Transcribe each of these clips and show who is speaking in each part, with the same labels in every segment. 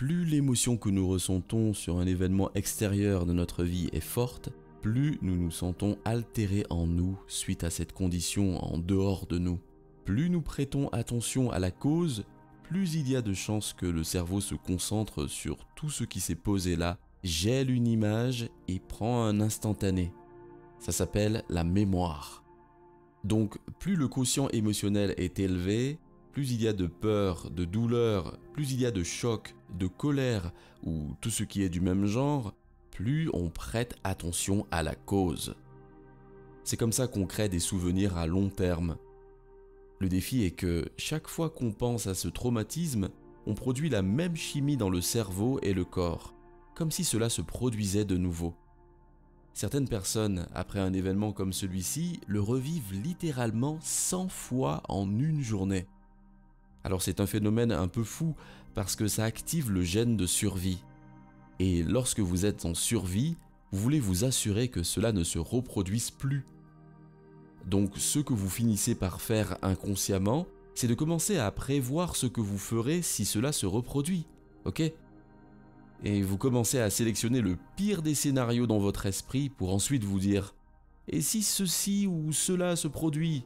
Speaker 1: plus l'émotion que nous ressentons sur un événement extérieur de notre vie est forte, plus nous nous sentons altérés en nous suite à cette condition en dehors de nous. Plus nous prêtons attention à la cause, plus il y a de chances que le cerveau se concentre sur tout ce qui s'est posé là, gèle une image et prend un instantané. Ça s'appelle la mémoire. Donc, plus le quotient émotionnel est élevé, plus il y a de peur, de douleur, plus il y a de choc, de colère ou tout ce qui est du même genre, plus on prête attention à la cause. C'est comme ça qu'on crée des souvenirs à long terme. Le défi est que chaque fois qu'on pense à ce traumatisme, on produit la même chimie dans le cerveau et le corps, comme si cela se produisait de nouveau. Certaines personnes, après un événement comme celui-ci, le revivent littéralement 100 fois en une journée. Alors c'est un phénomène un peu fou parce que ça active le gène de survie. Et lorsque vous êtes en survie, vous voulez vous assurer que cela ne se reproduise plus. Donc ce que vous finissez par faire inconsciemment, c'est de commencer à prévoir ce que vous ferez si cela se reproduit, ok ? Et vous commencez à sélectionner le pire des scénarios dans votre esprit pour ensuite vous dire « Et si ceci ou cela se produit ?»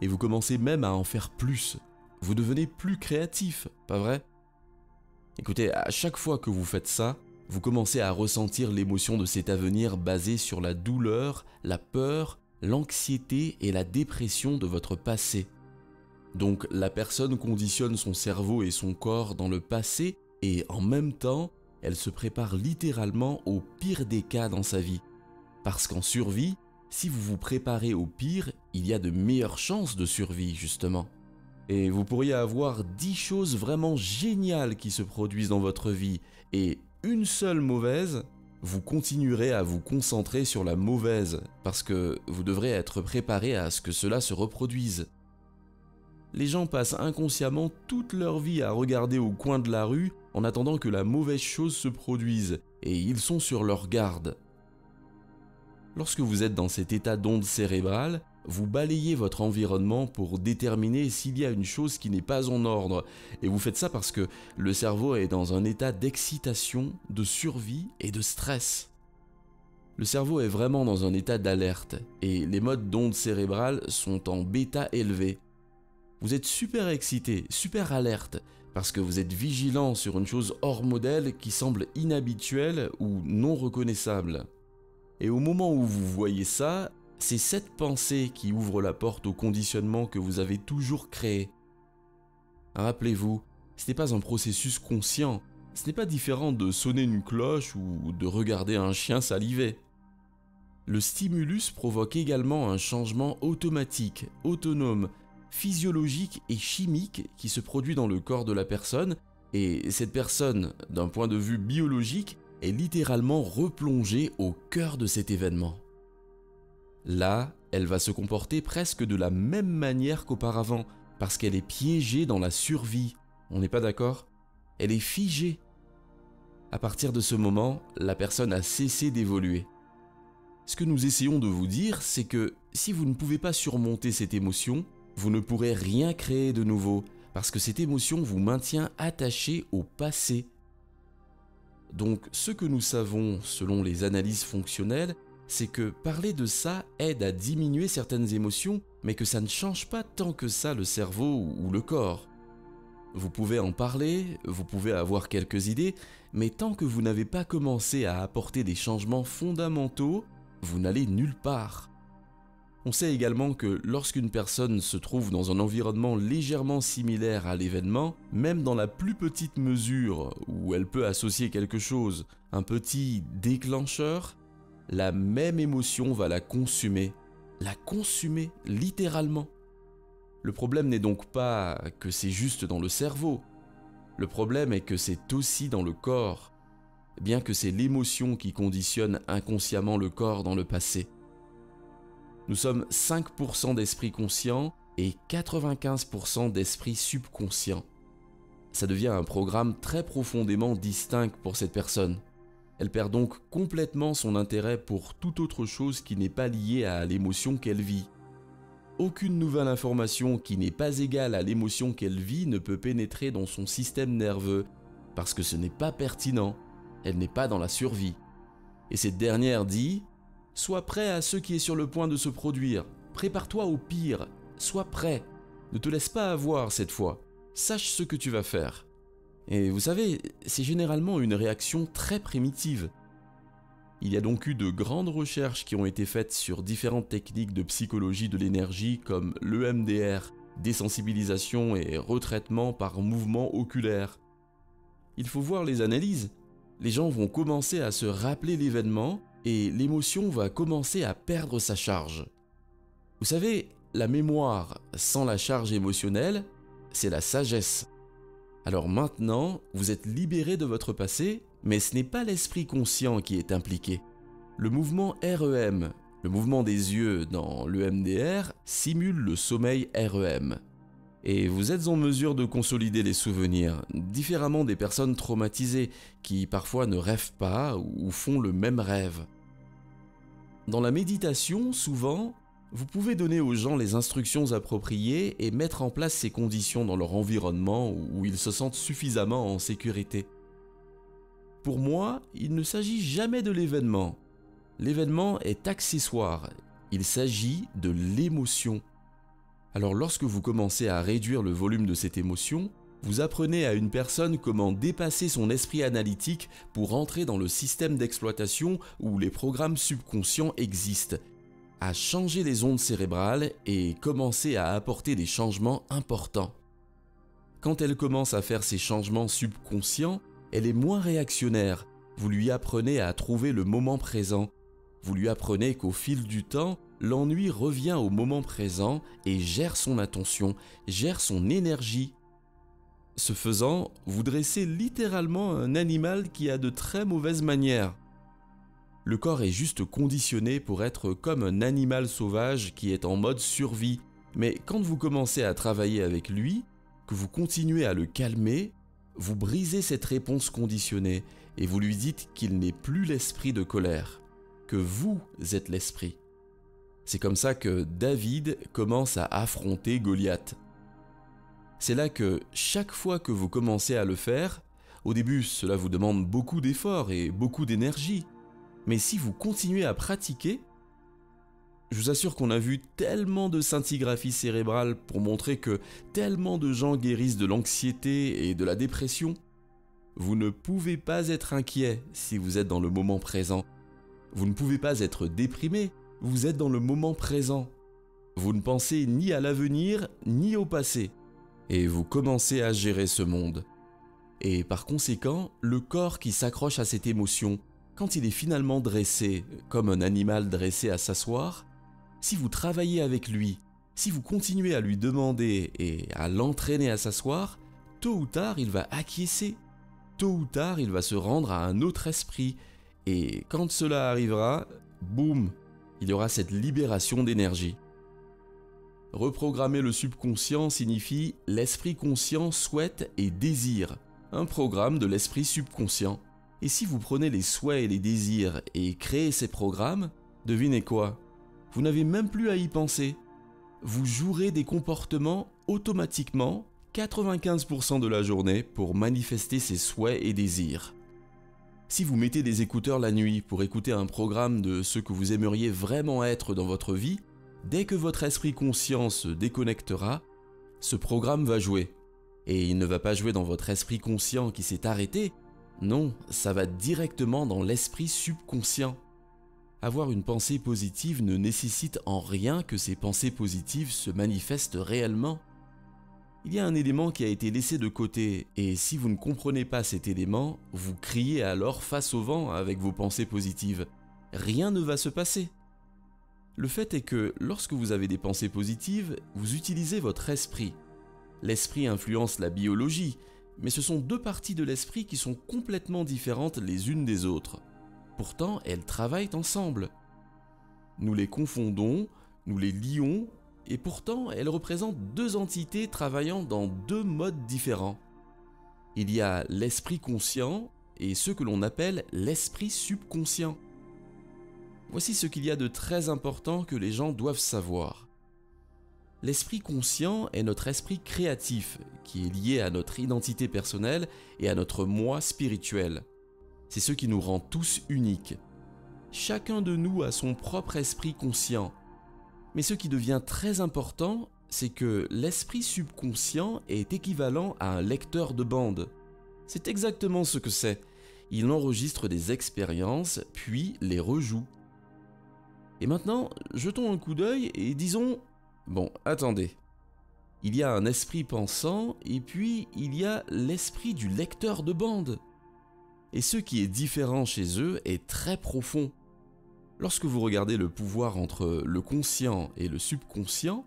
Speaker 1: Et vous commencez même à en faire plus. Vous devenez plus créatif, pas vrai? Écoutez, à chaque fois que vous faites ça, vous commencez à ressentir l'émotion de cet avenir basé sur la douleur, la peur, l'anxiété et la dépression de votre passé. Donc la personne conditionne son cerveau et son corps dans le passé et en même temps, elle se prépare littéralement au pire des cas dans sa vie. Parce qu'en survie, si vous vous préparez au pire, il y a de meilleures chances de survie justement. Et vous pourriez avoir 10 choses vraiment géniales qui se produisent dans votre vie et une seule mauvaise, vous continuerez à vous concentrer sur la mauvaise parce que vous devrez être préparé à ce que cela se reproduise. Les gens passent inconsciemment toute leur vie à regarder au coin de la rue en attendant que la mauvaise chose se produise et ils sont sur leur garde. Lorsque vous êtes dans cet état d'onde cérébrale, vous balayez votre environnement pour déterminer s'il y a une chose qui n'est pas en ordre. Et vous faites ça parce que le cerveau est dans un état d'excitation, de survie et de stress. Le cerveau est vraiment dans un état d'alerte et les modes d'onde cérébrale sont en bêta élevé. Vous êtes super excité, super alerte, parce que vous êtes vigilant sur une chose hors modèle qui semble inhabituelle ou non reconnaissable. Et au moment où vous voyez ça, c'est cette pensée qui ouvre la porte au conditionnement que vous avez toujours créé. Rappelez-vous, ce n'est pas un processus conscient, ce n'est pas différent de sonner une cloche ou de regarder un chien saliver. Le stimulus provoque également un changement automatique, autonome, physiologique et chimique qui se produit dans le corps de la personne, et cette personne, d'un point de vue biologique, est littéralement replongée au cœur de cet événement. Là, elle va se comporter presque de la même manière qu'auparavant, parce qu'elle est piégée dans la survie. On n'est pas d'accord? Elle est figée. À partir de ce moment, la personne a cessé d'évoluer. Ce que nous essayons de vous dire, c'est que si vous ne pouvez pas surmonter cette émotion, vous ne pourrez rien créer de nouveau, parce que cette émotion vous maintient attaché au passé. Donc, ce que nous savons, selon les analyses fonctionnelles, c'est que parler de ça aide à diminuer certaines émotions, mais que ça ne change pas tant que ça le cerveau ou le corps. Vous pouvez en parler, vous pouvez avoir quelques idées, mais tant que vous n'avez pas commencé à apporter des changements fondamentaux, vous n'allez nulle part. On sait également que lorsqu'une personne se trouve dans un environnement légèrement similaire à l'événement, même dans la plus petite mesure où elle peut associer quelque chose, un petit déclencheur, la même émotion va la consumer littéralement. Le problème n'est donc pas que c'est juste dans le cerveau, le problème est que c'est aussi dans le corps, bien que c'est l'émotion qui conditionne inconsciemment le corps dans le passé. Nous sommes 5% d'esprit conscient et 95% d'esprit subconscient. Ça devient un programme très profondément distinct pour cette personne. Elle perd donc complètement son intérêt pour toute autre chose qui n'est pas liée à l'émotion qu'elle vit. Aucune nouvelle information qui n'est pas égale à l'émotion qu'elle vit ne peut pénétrer dans son système nerveux parce que ce n'est pas pertinent, elle n'est pas dans la survie. Et cette dernière dit « Sois prêt à ce qui est sur le point de se produire, prépare-toi au pire, sois prêt, ne te laisse pas avoir cette fois, sache ce que tu vas faire. » Et vous savez, c'est généralement une réaction très primitive. Il y a donc eu de grandes recherches qui ont été faites sur différentes techniques de psychologie de l'énergie comme l'EMDR, désensibilisation et retraitement par mouvement oculaire. Il faut voir les analyses. Les gens vont commencer à se rappeler l'événement et l'émotion va commencer à perdre sa charge. Vous savez, la mémoire sans la charge émotionnelle, c'est la sagesse. Alors maintenant, vous êtes libéré de votre passé, mais ce n'est pas l'esprit conscient qui est impliqué. Le mouvement REM, le mouvement des yeux dans l'EMDR, simule le sommeil REM. Et vous êtes en mesure de consolider les souvenirs, différemment des personnes traumatisées qui parfois ne rêvent pas ou font le même rêve. Dans la méditation, souvent, vous pouvez donner aux gens les instructions appropriées et mettre en place ces conditions dans leur environnement où ils se sentent suffisamment en sécurité. Pour moi, il ne s'agit jamais de l'événement. L'événement est accessoire, il s'agit de l'émotion. Alors lorsque vous commencez à réduire le volume de cette émotion, vous apprenez à une personne comment dépasser son esprit analytique pour entrer dans le système d'exploitation où les programmes subconscients existent, à changer les ondes cérébrales et commencer à apporter des changements importants. Quand elle commence à faire ces changements subconscients, elle est moins réactionnaire. Vous lui apprenez à trouver le moment présent. Vous lui apprenez qu'au fil du temps, l'ennui revient au moment présent et gère son attention, gère son énergie. Ce faisant, vous dressez littéralement un animal qui a de très mauvaises manières. Le corps est juste conditionné pour être comme un animal sauvage qui est en mode survie. Mais quand vous commencez à travailler avec lui, que vous continuez à le calmer, vous brisez cette réponse conditionnée et vous lui dites qu'il n'est plus l'esprit de colère, que vous êtes l'esprit. C'est comme ça que David commence à affronter Goliath. C'est là que chaque fois que vous commencez à le faire, au début cela vous demande beaucoup d'efforts et beaucoup d'énergie, mais si vous continuez à pratiquer, je vous assure qu'on a vu tellement de scintigraphie cérébrale pour montrer que tellement de gens guérissent de l'anxiété et de la dépression. Vous ne pouvez pas être inquiet si vous êtes dans le moment présent. Vous ne pouvez pas être déprimé, vous êtes dans le moment présent. Vous ne pensez ni à l'avenir ni au passé. Et vous commencez à gérer ce monde. Et par conséquent, le corps qui s'accroche à cette émotion, quand il est finalement dressé, comme un animal dressé à s'asseoir, si vous travaillez avec lui, si vous continuez à lui demander et à l'entraîner à s'asseoir, tôt ou tard il va acquiescer, tôt ou tard il va se rendre à un autre esprit, et quand cela arrivera, boum, il y aura cette libération d'énergie. Reprogrammer le subconscient signifie l'esprit conscient souhaite et désire, un programme de l'esprit subconscient. Et si vous prenez les souhaits et les désirs et créez ces programmes, devinez quoi ? Vous n'avez même plus à y penser. Vous jouerez des comportements automatiquement 95% de la journée pour manifester ces souhaits et désirs. Si vous mettez des écouteurs la nuit pour écouter un programme de ce que vous aimeriez vraiment être dans votre vie, dès que votre esprit conscient se déconnectera, ce programme va jouer. Et il ne va pas jouer dans votre esprit conscient qui s'est arrêté, non, ça va directement dans l'esprit subconscient. Avoir une pensée positive ne nécessite en rien que ces pensées positives se manifestent réellement. Il y a un élément qui a été laissé de côté, et si vous ne comprenez pas cet élément, vous criez alors face au vent avec vos pensées positives. Rien ne va se passer. Le fait est que lorsque vous avez des pensées positives, vous utilisez votre esprit. L'esprit influence la biologie, mais ce sont deux parties de l'esprit qui sont complètement différentes les unes des autres. Pourtant, elles travaillent ensemble. Nous les confondons, nous les lions, et pourtant elles représentent deux entités travaillant dans deux modes différents. Il y a l'esprit conscient et ce que l'on appelle l'esprit subconscient. Voici ce qu'il y a de très important que les gens doivent savoir. L'esprit conscient est notre esprit créatif, qui est lié à notre identité personnelle et à notre moi spirituel. C'est ce qui nous rend tous uniques. Chacun de nous a son propre esprit conscient. Mais ce qui devient très important, c'est que l'esprit subconscient est équivalent à un lecteur de bande. C'est exactement ce que c'est. Il enregistre des expériences, puis les rejoue. Et maintenant, jetons un coup d'œil et disons... Bon, attendez. Il y a un esprit pensant, et puis il y a l'esprit du lecteur de bande. Et ce qui est différent chez eux est très profond. Lorsque vous regardez le pouvoir entre le conscient et le subconscient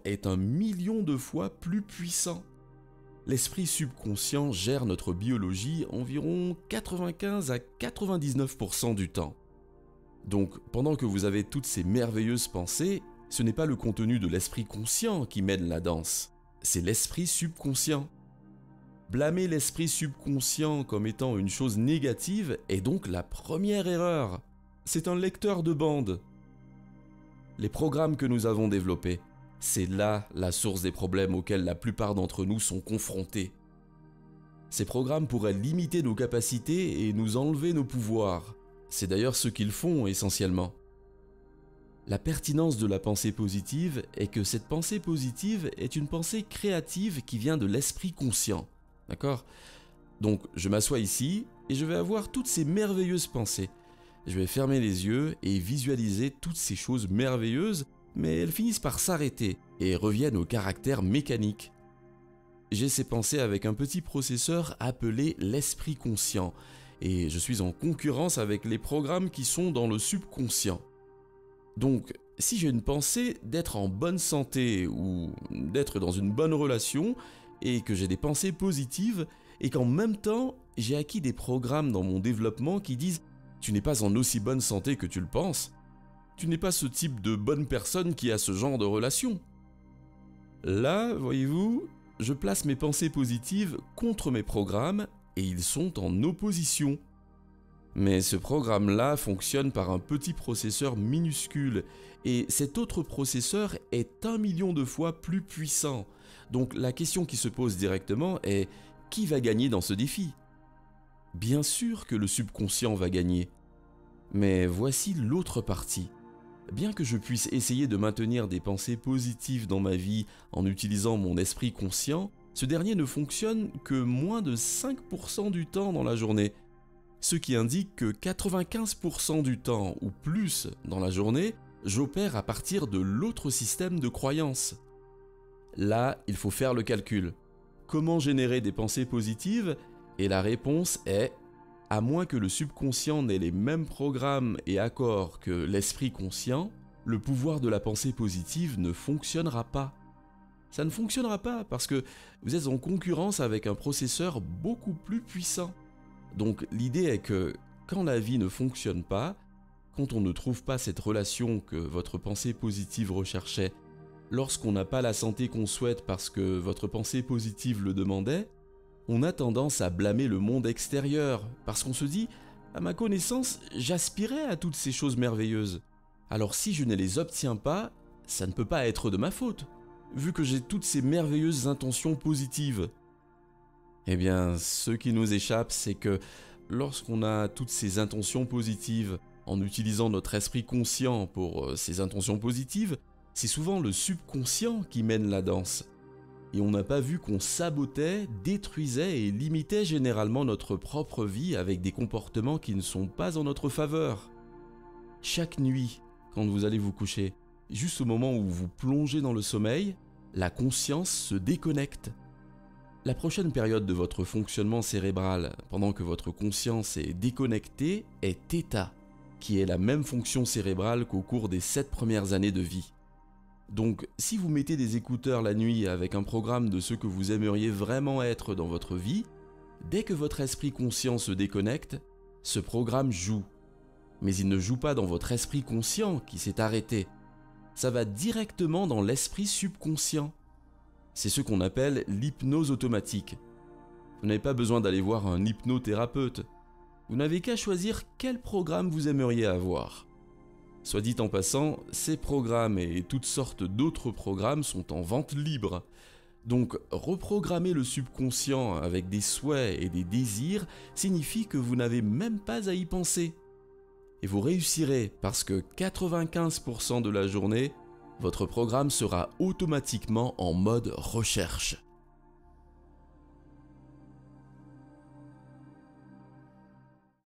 Speaker 1: est 1 million de fois plus puissant. L'esprit subconscient gère notre biologie environ 95 à 99% du temps. Donc, pendant que vous avez toutes ces merveilleuses pensées, ce n'est pas le contenu de l'esprit conscient qui mène la danse, c'est l'esprit subconscient. Blâmer l'esprit subconscient comme étant une chose négative est donc la première erreur. C'est un lecteur de bande. Les programmes que nous avons développés, c'est là la source des problèmes auxquels la plupart d'entre nous sont confrontés. Ces programmes pourraient limiter nos capacités et nous enlever nos pouvoirs. C'est d'ailleurs ce qu'ils font essentiellement. La pertinence de la pensée positive est que cette pensée positive est une pensée créative qui vient de l'esprit conscient. D'accord ? Donc je m'assois ici et je vais avoir toutes ces merveilleuses pensées. Je vais fermer les yeux et visualiser toutes ces choses merveilleuses, mais elles finissent par s'arrêter et reviennent au caractère mécanique. J'ai ces pensées avec un petit processeur appelé l'esprit conscient, et je suis en concurrence avec les programmes qui sont dans le subconscient. Donc, si j'ai une pensée d'être en bonne santé ou d'être dans une bonne relation, et que j'ai des pensées positives, et qu'en même temps, j'ai acquis des programmes dans mon développement qui disent « Tu n'es pas en aussi bonne santé que tu le penses. Tu n'es pas ce type de bonne personne qui a ce genre de relation. » Là, voyez-vous, je place mes pensées positives contre mes programmes et ils sont en opposition. Mais ce programme-là fonctionne par un petit processeur minuscule et cet autre processeur est 1 million de fois plus puissant. Donc la question qui se pose directement est « Qui va gagner dans ce défi ?» Bien sûr que le subconscient va gagner. Mais voici l'autre partie. Bien que je puisse essayer de maintenir des pensées positives dans ma vie en utilisant mon esprit conscient, ce dernier ne fonctionne que moins de 5% du temps dans la journée. Ce qui indique que 95% du temps ou plus dans la journée, j'opère à partir de l'autre système de croyance. Là, il faut faire le calcul. Comment générer des pensées positives ? Et la réponse est, à moins que le subconscient n'ait les mêmes programmes et accords que l'esprit conscient, le pouvoir de la pensée positive ne fonctionnera pas. Ça ne fonctionnera pas parce que vous êtes en concurrence avec un processeur beaucoup plus puissant. Donc l'idée est que quand la vie ne fonctionne pas, quand on ne trouve pas cette relation que votre pensée positive recherchait, lorsqu'on n'a pas la santé qu'on souhaite parce que votre pensée positive le demandait, on a tendance à blâmer le monde extérieur parce qu'on se dit « à ma connaissance, j'aspirais à toutes ces choses merveilleuses. Alors si je ne les obtiens pas, ça ne peut pas être de ma faute, vu que j'ai toutes ces merveilleuses intentions positives. » Eh bien, ce qui nous échappe, c'est que lorsqu'on a toutes ces intentions positives, en utilisant notre esprit conscient pour ces intentions positives, c'est souvent le subconscient qui mène la danse. Et on n'a pas vu qu'on sabotait, détruisait et limitait généralement notre propre vie avec des comportements qui ne sont pas en notre faveur. Chaque nuit, quand vous allez vous coucher, juste au moment où vous plongez dans le sommeil, la conscience se déconnecte. La prochaine période de votre fonctionnement cérébral, pendant que votre conscience est déconnectée, est θ, qui est la même fonction cérébrale qu'au cours des 7 premières années de vie. Donc, si vous mettez des écouteurs la nuit avec un programme de ce que vous aimeriez vraiment être dans votre vie, dès que votre esprit conscient se déconnecte, ce programme joue. Mais il ne joue pas dans votre esprit conscient qui s'est arrêté. Ça va directement dans l'esprit subconscient. C'est ce qu'on appelle l'hypnose automatique. Vous n'avez pas besoin d'aller voir un hypnothérapeute. Vous n'avez qu'à choisir quel programme vous aimeriez avoir. Soit dit en passant, ces programmes et toutes sortes d'autres programmes sont en vente libre. Donc reprogrammer le subconscient avec des souhaits et des désirs signifie que vous n'avez même pas à y penser. Et vous réussirez parce que 95% de la journée, votre programme sera automatiquement en mode recherche.